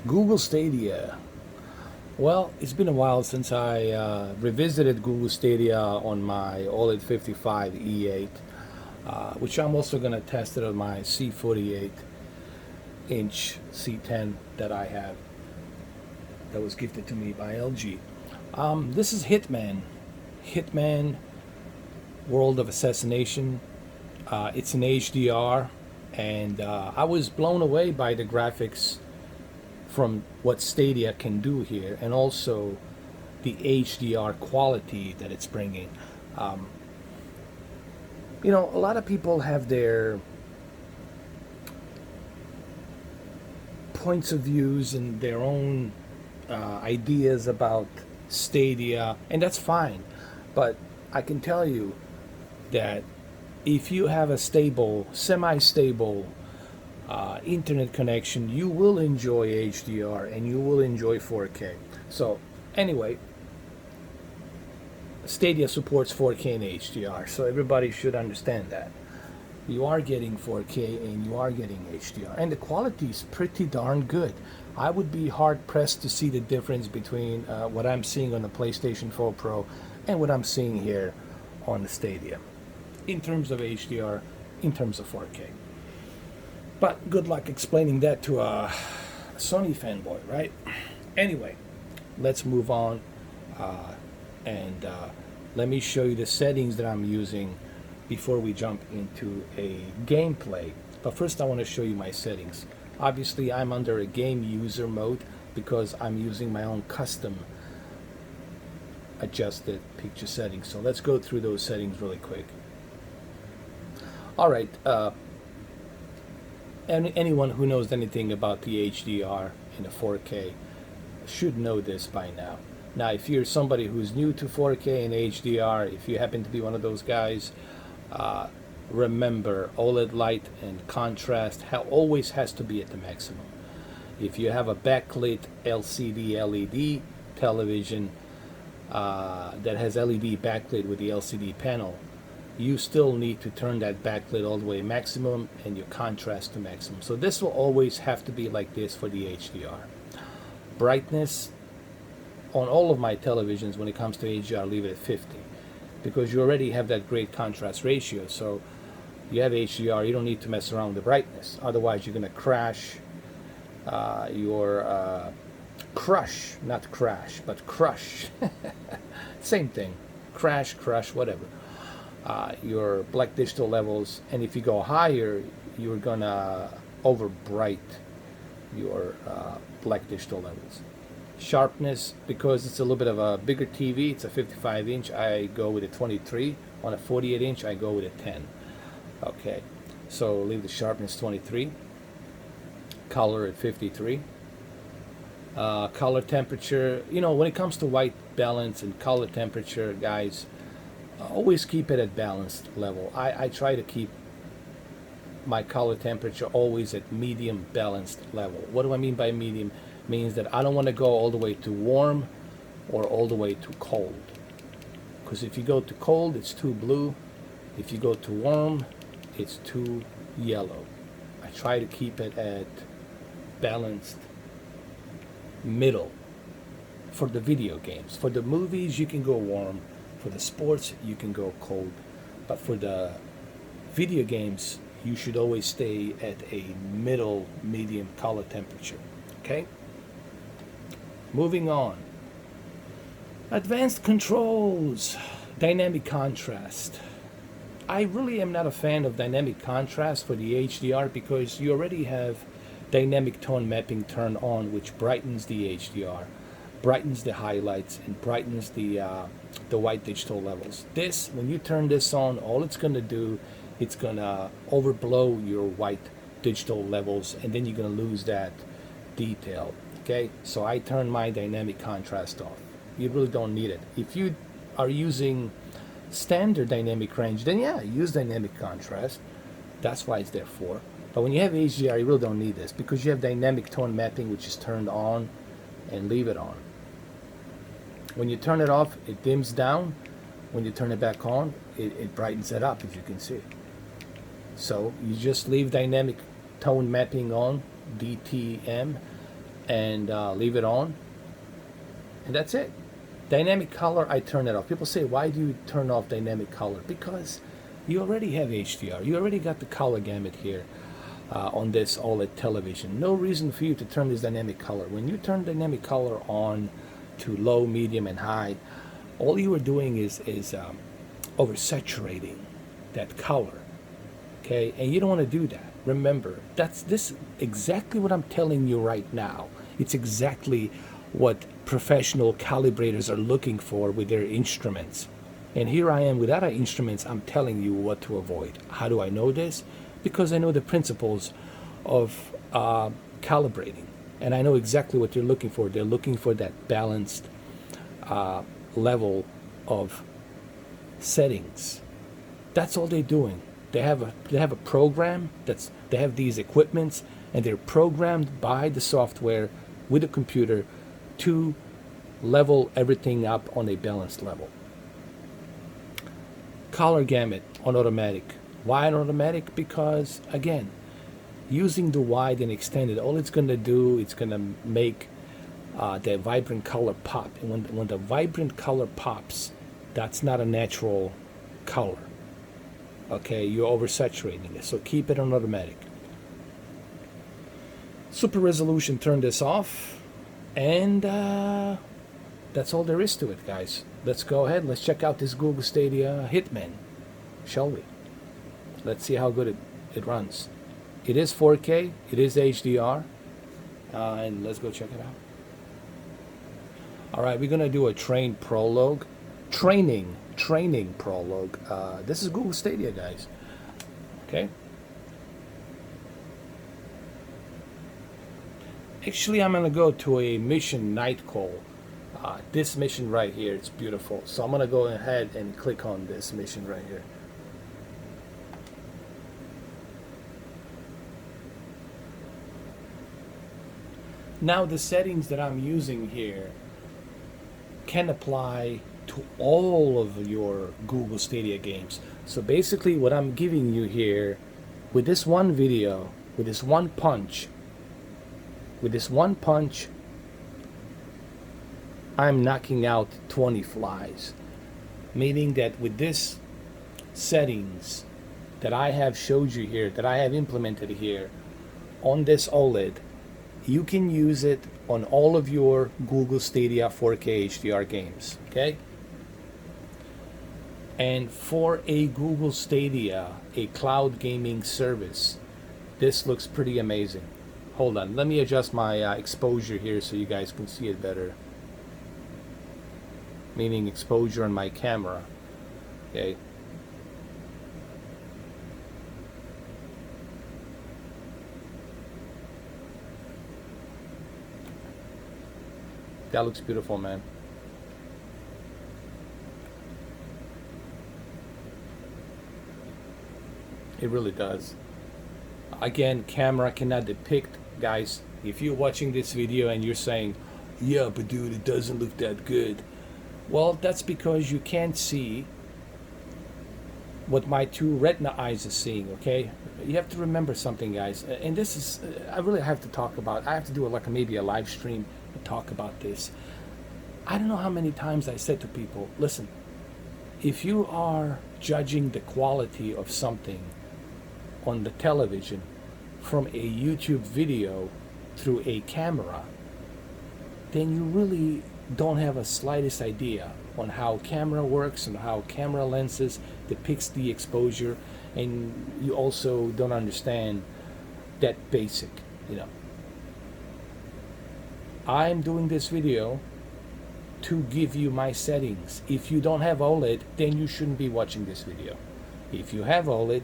Google Stadia. Well, it's been a while since I revisited Google Stadia on my OLED 55 E8, which I'm also going to test it on my C48-inch C10 that I have that was gifted to me by LG. This is Hitman World of Assassination. It's an HDR, and I was blown away by the graphics from what Stadia can do here, and also the HDR quality that it's bringing. Um, a lot of people have their points of views and their own ideas about Stadia, and that's fine. But I can tell you that if you have a stable, semi-stable internet connection, you will enjoy HDR and you will enjoy 4K. So anyway, Stadia supports 4K and HDR, so everybody should understand that. You are getting 4K and you are getting HDR, and the quality is pretty darn good. I would be hard pressed to see the difference between what I'm seeing on the PlayStation 4 Pro and what I'm seeing here on the Stadia in terms of HDR, in terms of 4K. But good luck explaining that to a Sony fanboy, right? Anyway, let's move on and let me show you the settings that I'm using before we jump into a gameplay. But first I want to show you my settings. Obviously I'm under a game user mode because I'm using my own custom adjusted picture settings. So let's go through those settings really quick. All right. Anyone who knows anything about the HDR and the 4K should know this by now. Now, if you're somebody who's new to 4K and HDR, if you happen to be one of those guys, remember OLED light and contrast always has to be at the maximum. If you have a backlit LCD LED television that has LED backlit with the LCD panel, you still need to turn that backlit all the way maximum and your contrast to maximum. So this will always have to be like this for the HDR. Brightness on all of my televisions when it comes to HDR, leave it at 50 because you already have that great contrast ratio. So you have HDR, you don't need to mess around with the brightness. Otherwise you're going to crash your crush, not crash, but crush. Same thing. Crash, crush, whatever. Your black digital levels, and if you go higher, you're gonna overbright your black digital levels. Sharpness, because it's a little bit of a bigger TV, it's a 55-inch, I go with a 23. On a 48-inch, I go with a 10. Okay, so leave the sharpness 23. Color at 53. Color temperature, when it comes to white balance and color temperature, guys, always keep it at balanced level. I try to keep my color temperature always at medium balanced level. What do I mean by medium? Means that I don't want to go all the way to warm or all the way to cold. Because if you go to cold, it's too blue. If you go to warm, it's too yellow. I try to keep it at balanced middle for the video games. For the movies, you can go warm. For the sports, you can go cold. But for the video games, you should always stay at a middle, medium color temperature. Okay? Moving on. Advanced controls. Dynamic contrast. I really am not a fan of dynamic contrast for the HDR because you already have dynamic tone mapping turned on, which brightens the HDR, brightens the highlights, and brightens the white digital levels. This, when you turn this on, all it's going to do, it's going to overblow your white digital levels, and then you're going to lose that detail. Okay, so I turn my dynamic contrast off. You really don't need it. If you are using standard dynamic range, then yeah, use dynamic contrast. That's why it's there for. But when you have HDR, you really don't need this because you have dynamic tone mapping, which is turned on, and leave it on. When you turn it off, it dims down. When you turn it back on, it brightens it up, as you can see. So you just leave dynamic tone mapping on, DTM, and leave it on, and that's it. Dynamic color, I turn it off. People say, why do you turn off dynamic color? Because you already have HDR. You already got the color gamut here on this OLED television. No reason for you to turn this dynamic color. When you turn dynamic color on to low, medium, and high, all you are doing is oversaturating that color. Okay, and you don't want to do that. Remember, this exactly what I'm telling you right now. It's exactly what professional calibrators are looking for with their instruments. And here I am without our instruments, I'm telling you what to avoid. How do I know this? Because I know the principles of calibrating. And I know exactly what they're looking for. They're looking for that balanced level of settings. That's all they're doing. They have a program they have these equipments, and they're programmed by the software with the computer to level everything up on a balanced level. Color gamut on automatic. Why on automatic? Because again, using the wide and extended, all it's going to do, it's going to make the vibrant color pop. And when the vibrant color pops, that's not a natural color. Okay, you're oversaturating it. So keep it on automatic. Super resolution, turn this off. And that's all there is to it, guys. Let's go ahead. Let's check out this Google Stadia HITMAN, shall we? Let's see how good it runs. It is 4K. It is HDR. And let's go check it out. All right, we're going to do a training prologue. This is Google Stadia, guys. Okay. Actually, I'm going to go to a mission night call. This mission right here, it's beautiful. So I'm going to go ahead and click on this mission right here. Now the settings that I'm using here can apply to all of your Google Stadia games. So basically what I'm giving you here with this one video, with this one punch, I'm knocking out 20 flies. Meaning that with this settings that I have showed you here, that I have implemented here on this OLED, you can use it on all of your Google Stadia 4K HDR games, okay? And for a Google Stadia, a cloud gaming service, this looks pretty amazing. Hold on, let me adjust my exposure here so you guys can see it better. Meaning exposure on my camera, okay? That looks beautiful, man. It really does. Again, camera cannot depict, guys. If you're watching this video and you're saying, yeah, but dude, it doesn't look that good. Well, that's because you can't see what my two retina eyes are seeing, okay? You have to remember something, guys. And this is, I really have to talk about, I have to do maybe a live stream and talk about this. I don't know how many times I said to people, listen, if you are judging the quality of something on the television from a YouTube video through a camera, then you really don't have a slightest idea on how camera works and how camera lenses depicts the exposure, and you also don't understand that basic, I'm doing this video to give you my settings. If you don't have OLED, then you shouldn't be watching this video. If you have OLED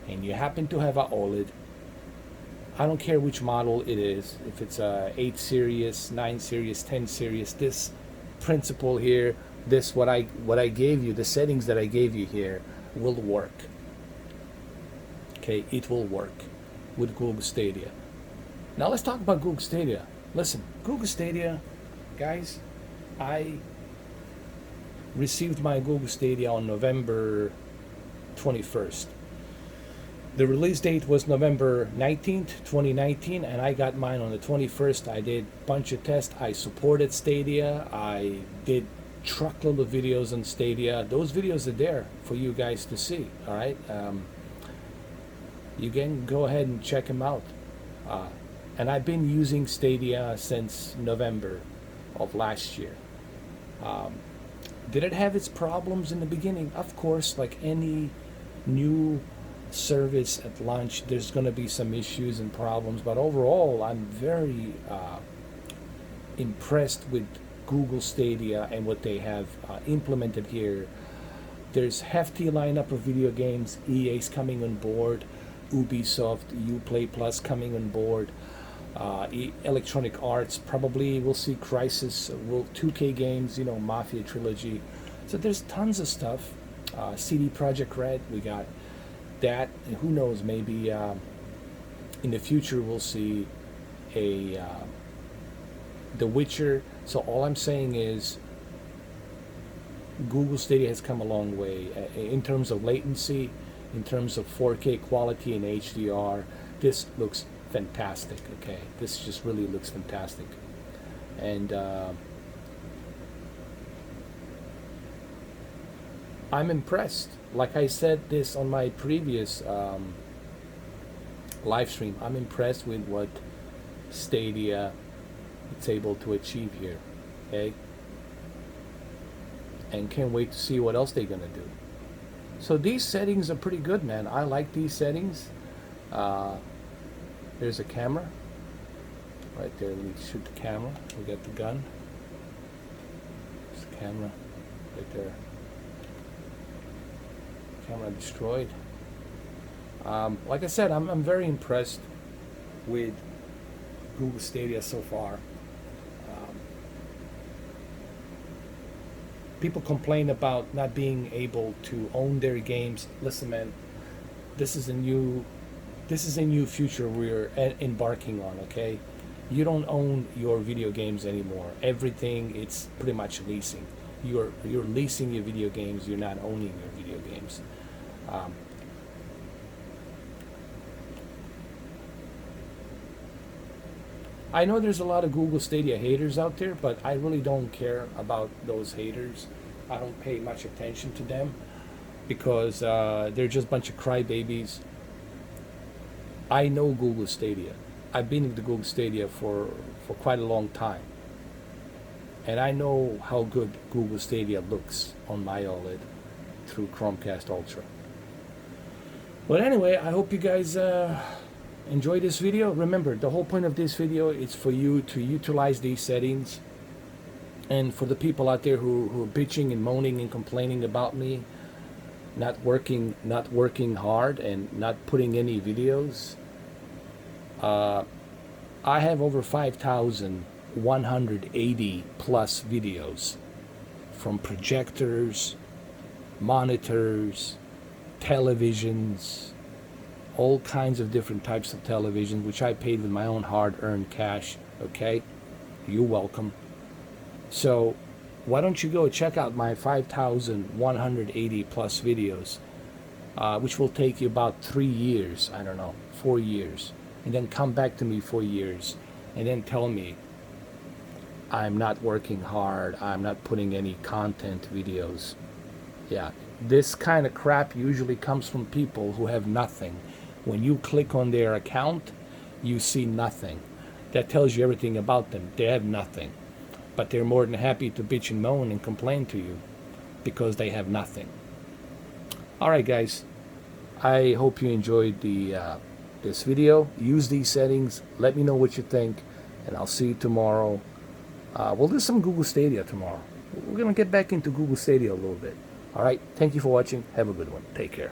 and you happen to have a OLED, I don't care which model it is, if it's a 8 series, 9 series, 10 series, this principle here, this what I gave you, the settings that I gave you here will work. Okay, it will work with Google Stadia. Now let's talk about Google Stadia. Listen, Google Stadia, guys, I received my Google Stadia on November 21st. The release date was November 19th, 2019, and I got mine on the 21st. I did a bunch of tests. I supported Stadia. I did truckload of videos on Stadia. Those videos are there for you guys to see, all right? You can go ahead and check them out. And I've been using Stadia since November of last year. Did it have its problems in the beginning? Of course, like any new service at launch, there's going to be some issues and problems, but overall I'm very impressed with Google Stadia and what they have implemented here. There's hefty lineup of video games. EA's coming on board, Ubisoft, Uplay Plus coming on board, Electronic Arts, probably we'll see Crysis, 2K games, you know, Mafia Trilogy. So there's tons of stuff. CD Projekt Red, we got that, and who knows, maybe in the future we'll see a The Witcher. So all I'm saying is Google Stadia has come a long way in terms of latency, in terms of 4K quality and HDR. This looks fantastic. Okay, this just really looks fantastic, and I'm impressed. Like I said this on my previous live stream, I'm impressed with what Stadia is able to achieve here, okay? And can't wait to see what else they're gonna do. So these settings are pretty good, man. I like these settings. There's a camera right there. Let me shoot the camera. We got the gun. There's the camera right there. Camera destroyed. Like I said, I'm very impressed with Google Stadia so far. People complain about not being able to own their games. Listen, man, this is a new future we're embarking on. Okay, you don't own your video games anymore. Everything, it's pretty much leasing. You're leasing your video games. You're not owning your video games. I know there's a lot of Google Stadia haters out there, but I really don't care about those haters. I don't pay much attention to them because they're just a bunch of crybabies. I know Google Stadia. I've been with the Google Stadia for quite a long time. And I know how good Google Stadia looks on my OLED through Chromecast Ultra. But anyway, I hope you guys enjoy this video. Remember, the whole point of this video is for you to utilize these settings. And for the people out there who are bitching and moaning and complaining about me not working hard and not putting any videos, I have over 5,180 plus videos from projectors, monitors, televisions, all kinds of different types of television, which I paid with my own hard-earned cash. Okay, you're welcome. So why don't you go check out my 5,180 plus videos, which will take you about 3 years, I don't know, 4 years, and then come back to me 4 years and then tell me I'm not working hard, I'm not putting any content videos. Yeah, this kind of crap usually comes from people who have nothing. When you click on their account, you see nothing. That tells you everything about them. They have nothing. But they're more than happy to bitch and moan and complain to you because they have nothing. Alright guys, I hope you enjoyed this video. Use these settings. Let me know what you think, and I'll see you tomorrow. We'll do some Google Stadia tomorrow. We're going to get back into Google Stadia a little bit. Alright, thank you for watching. Have a good one. Take care.